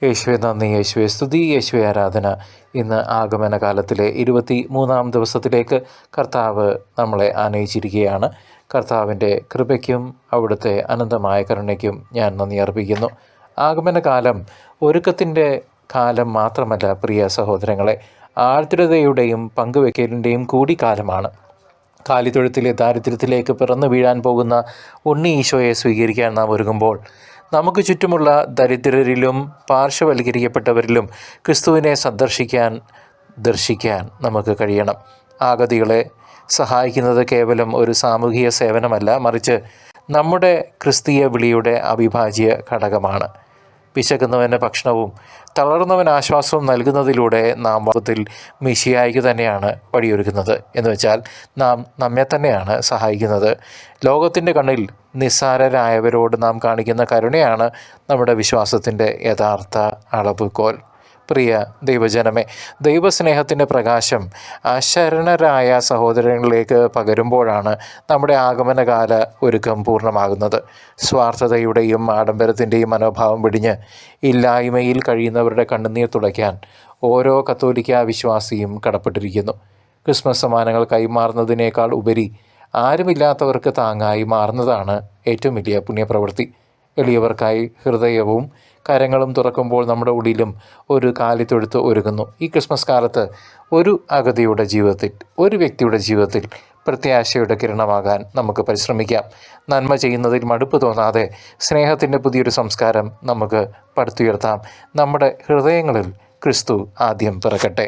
യേശുവെ നന്ദി, യേശുവെ സ്തുതി, യേശുവെ ആരാധന. ഇന്ന് ആഗമന കാലത്തിലെ 23-ാം ദിവസത്തിലേക്ക് കർത്താവ് നമ്മളെ ആനയിച്ചിരിക്കുകയാണ്. കർത്താവിൻ്റെ കൃപയ്ക്കും അവിടുത്തെ അനന്തമായ കരുണയ്ക്കും ഞാൻ നന്ദി അർപ്പിക്കുന്നു. ആഗമനകാലം ഒരുക്കത്തിൻ്റെ കാലം മാത്രമല്ല പ്രിയ സഹോദരങ്ങളെ, ആർദ്രതയുടെയും പങ്കുവെക്കലിൻ്റെയും കൂടി കാലമാണ്. കാലിത്തൊഴുത്തിലെ ദാരിദ്ര്യത്തിലേക്ക് പിറന്നു വീഴാൻ പോകുന്ന ഉണ്ണി ഈശോയെ സ്വീകരിക്കാൻ നാം ഒരുങ്ങുമ്പോൾ നമുക്ക് ചുറ്റുമുള്ള ദരിദ്രരിലും പാർശ്വവൽക്കരിക്കപ്പെട്ടവരിലും ക്രിസ്തുവിനെ ദർശിക്കാൻ നമുക്ക് കഴിയണം. ആഗതികളെ സഹായിക്കുന്നത് കേവലം ഒരു സാമൂഹിക സേവനമല്ല, മറിച്ച് നമ്മുടെ ക്രിസ്തീയ വിളിയുടെ അവിഭാജ്യ ഘടകമാണ്. വിശക്കുന്നവന് ഭക്ഷണവും തളർന്നവന് ആശ്വാസവും നൽകുന്നതിലൂടെ നാം വാസ്തവത്തിൽ മിശിഹായ്ക്ക് തന്നെയാണ് വഴിയൊരുക്കുന്നത്. എന്ന് വെച്ചാൽ നാം നമ്മെ തന്നെയാണ് സഹായിക്കുന്നത്. ലോകത്തിൻ്റെ കണ്ണിൽ നിസ്സാരരായവരോട് നാം കാണിക്കുന്ന കരുണയാണ് നമ്മുടെ വിശ്വാസത്തിൻ്റെ യഥാർത്ഥ അളവുകോൽ. പ്രിയ ദൈവജനമേ, ദൈവസ്നേഹത്തിൻ്റെ പ്രകാശം അശരണരായ സഹോദരങ്ങളിലേക്ക് പകരുമ്പോഴാണ് നമ്മുടെ ആഗമനകാല ഒരുക്കം പൂർണ്ണമാകുന്നത്. സ്വാർത്ഥതയുടെയും ആഡംബരത്തിൻ്റെയും മനോഭാവം വെടിഞ്ഞ് ഇല്ലായ്മയിൽ കഴിയുന്നവരുടെ കണ്ണുനീർ തുടയ്ക്കാൻ ഓരോ കത്തോലിക്ക വിശ്വാസിയും കടപ്പെട്ടിരിക്കുന്നു. ക്രിസ്മസ് സമ്മാനങ്ങൾ കൈമാറുന്നതിനേക്കാൾ ഉപരി ആരുമില്ലാത്തവർക്ക് താങ്ങായി മാറുന്നതാണ് ഏറ്റവും വലിയ പുണ്യപ്രവൃത്തി. എളിയവർക്കായി ഹൃദയവും കരങ്ങളും തുറക്കുമ്പോൾ നമ്മുടെ ഉള്ളിലും ഒരു കാലിത്തൊഴുത്ത് ഒരുങ്ങുന്നു. ഈ ക്രിസ്മസ് കാലത്ത് ഒരു അഗതിയുടെ ജീവിതത്തിൽ, ഒരു വ്യക്തിയുടെ ജീവിതത്തിൽ പ്രത്യാശയുടെ കിരണമാകാൻ നമുക്ക് പരിശ്രമിക്കാം. നന്മ ചെയ്യുന്നതിൽ മടുപ്പ് തോന്നാതെ സ്നേഹത്തിൻ്റെ പുതിയൊരു സംസ്കാരം നമുക്ക് പടുത്തുയർത്താം. നമ്മുടെ ഹൃദയങ്ങളിൽ ക്രിസ്തു ആദ്യം പിറക്കട്ടെ.